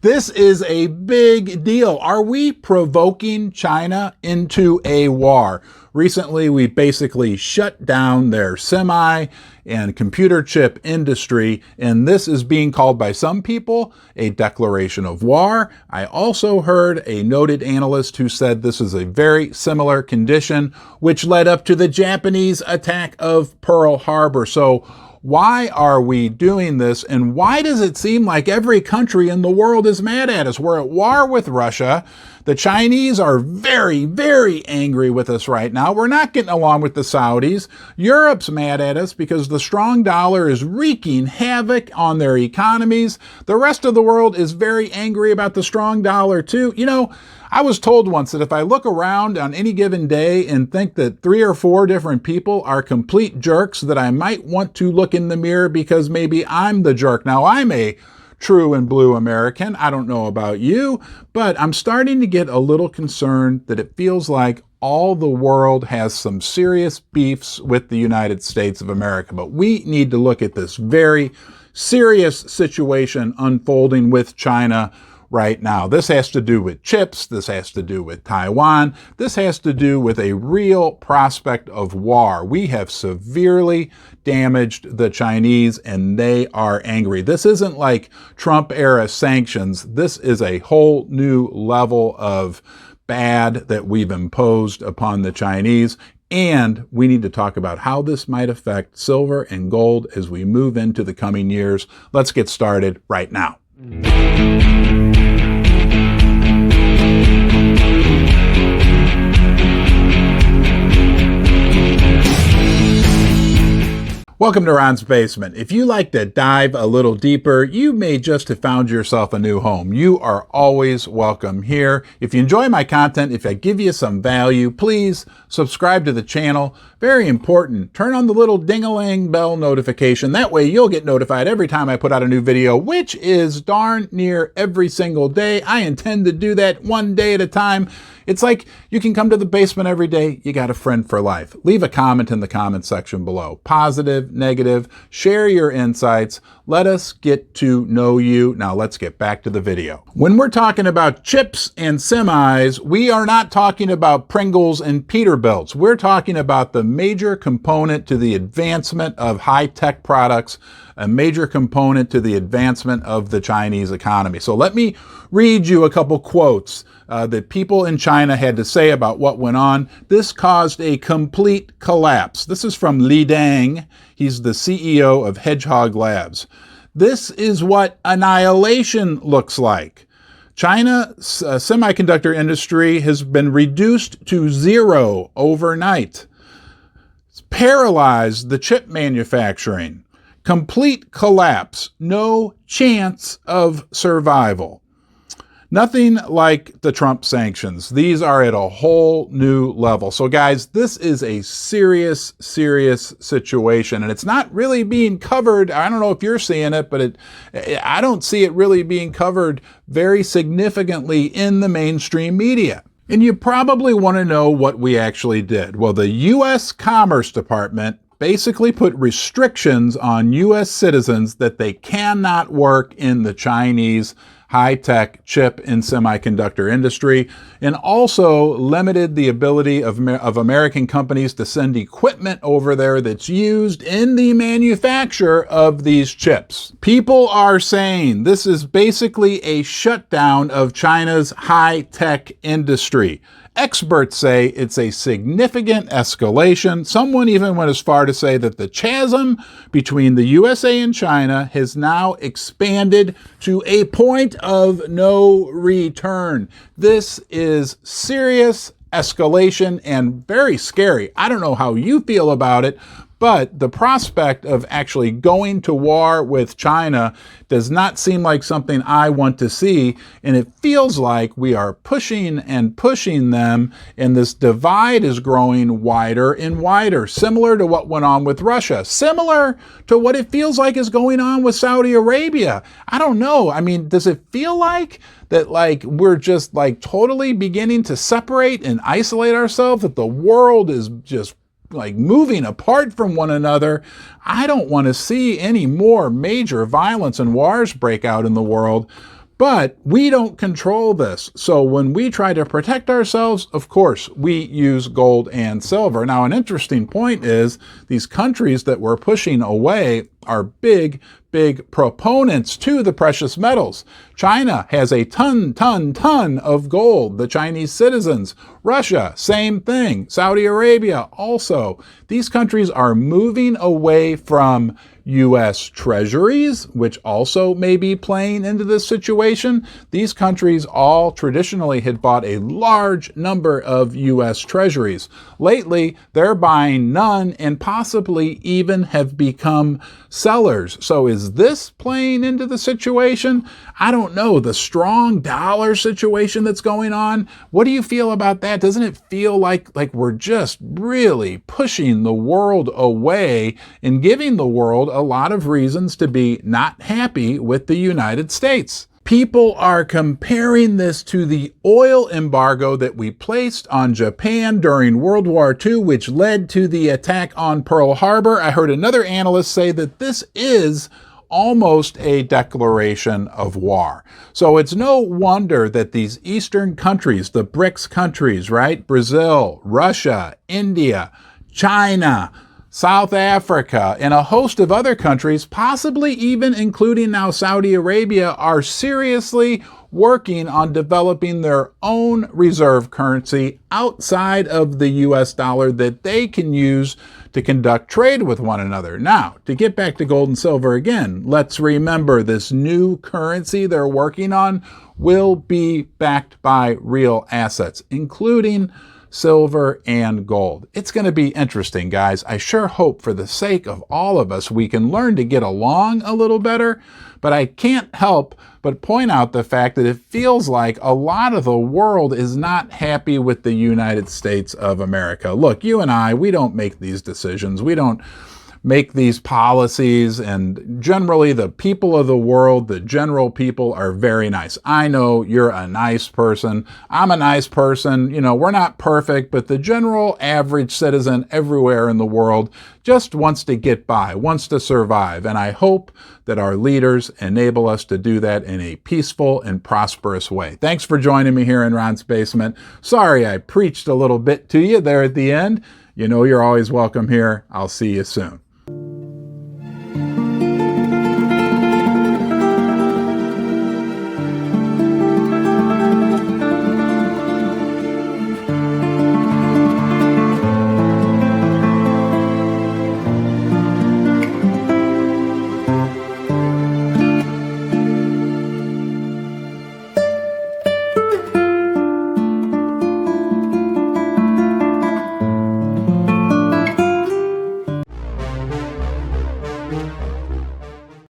This is a big deal. Are we provoking China into a war? Recently, we basically shut down their semi and computer chip industry, and this is being called by some people a declaration of war. I also heard a noted analyst who said this is a very similar condition, which led up to the Japanese attack of Pearl Harbor. So why are we doing this, and why does it seem like every country in the world is mad at us? We're at war with Russia. The Chinese are very, very angry with us right now. We're not getting along with the Saudis. Europe's mad at us because the strong dollar is wreaking havoc on their economies. The rest of the world is very angry about the strong dollar too. You know, I was told once that if I look around on any given day and think that 3 or 4 different people are complete jerks, that I might want to look in the mirror because maybe I'm the jerk. Now, I'm a true and blue American. I don't know about you, but I'm starting to get a little concerned that it feels like all the world has some serious beefs with the United States of America. But we need to look at this very serious situation unfolding with China right now. This has to do with chips. This has to do with Taiwan. This has to do with a real prospect of war. We have severely damaged the Chinese and they are angry. This isn't like Trump-era sanctions. This is a whole new level of bad that we've imposed upon the Chinese. And we need to talk about how this might affect silver and gold as we move into the coming years. Let's get started right now. Welcome to Ron's Basement. If you like to dive a little deeper, you may just have found yourself a new home. You are always welcome here. If you enjoy my content, if I give you some value, please subscribe to the channel. Very important. Turn on the little ding-a-ling bell notification. That way you'll get notified every time I put out a new video, which is darn near every single day. I intend to do that one day at a time. It's like you can come to the basement every day. You got a friend for life. Leave a comment in the comment section below. Positive, negative, share your insights. Let us get to know you. Now let's get back to the video. When we're talking about chips and semis, we are not talking about Pringles and Peterbilts. We're talking about the major component to the advancement of high-tech products, a major component to the advancement of the Chinese economy. So let me read you a couple quotes that people in China had to say about what went on. This caused a complete collapse. This is from Li Deng. He's the CEO of Hedgehog Labs. This is what annihilation looks like. China's semiconductor industry has been reduced to zero overnight. It's paralyzed the chip manufacturing. Complete collapse. No chance of survival. Nothing like the Trump sanctions. These are at a whole new level. So guys, this is a serious, serious situation, and it's not really being covered. I don't know if you're seeing it, but I don't see it really being covered very significantly in the mainstream media. And you probably want to know what we actually did. Well, the U.S. Commerce Department basically put restrictions on U.S. citizens that they cannot work in the Chinese high-tech chip and semiconductor industry, and also limited the ability of American companies to send equipment over there that's used in the manufacture of these chips. People are saying this is basically a shutdown of China's high-tech industry. Experts say it's a significant escalation. Someone even went as far to say that the chasm between the USA and China has now expanded to a point of no return. This is serious escalation and very scary. I don't know how you feel about it, but the prospect of actually going to war with China does not seem like something I want to see. And it feels like we are pushing and pushing them, and this divide is growing wider and wider, similar to what went on with Russia, similar to what it feels like is going on with Saudi Arabia. I don't know. I mean, does it feel like that we're just totally beginning to separate and isolate ourselves, that the world is just moving apart from one another? I don't want to see any more major violence and wars break out in the world, But we don't control this. So when we try to protect ourselves, of course, we use gold and silver. Now, an interesting point is these countries that we're pushing away are big proponents to the precious metals. China has a ton of gold, the Chinese citizens. Russia, same thing. Saudi Arabia also. These countries are moving away from U.S. treasuries, which also may be playing into this situation. These countries all traditionally had bought a large number of U.S. treasuries. Lately, they're buying none and possibly even have become sellers. So is this playing into the situation? I don't know. The strong dollar situation that's going on, what do you feel about that? Doesn't it feel like we're just really pushing the world away and giving the world a lot of reasons to be not happy with the United States? People are comparing this to the oil embargo that we placed on Japan during World War II, which led to the attack on Pearl Harbor. I heard another analyst say that this is almost a declaration of war. So it's no wonder that these Eastern countries, the BRICS countries, right? Brazil, Russia, India, China, South Africa, and a host of other countries, possibly even including now Saudi Arabia, are seriously working on developing their own reserve currency outside of the US dollar that they can use to conduct trade with one another. Now, to get back to gold and silver again, let's remember this new currency they're working on will be backed by real assets, including silver and gold. It's going to be interesting, guys. I sure hope for the sake of all of us we can learn to get along a little better, but I can't help but point out the fact that it feels like a lot of the world is not happy with the United States of America. Look, you and I, we don't make these decisions. We don't make these policies, and generally the people of the world, the general people, are very nice. I know you're a nice person. I'm a nice person. You know, we're not perfect, but the general average citizen everywhere in the world just wants to get by, wants to survive. And I hope that our leaders enable us to do that in a peaceful and prosperous way. Thanks for joining me here in Ron's Basement. Sorry I preached a little bit to you there at the end. You know you're always welcome here. I'll see you soon.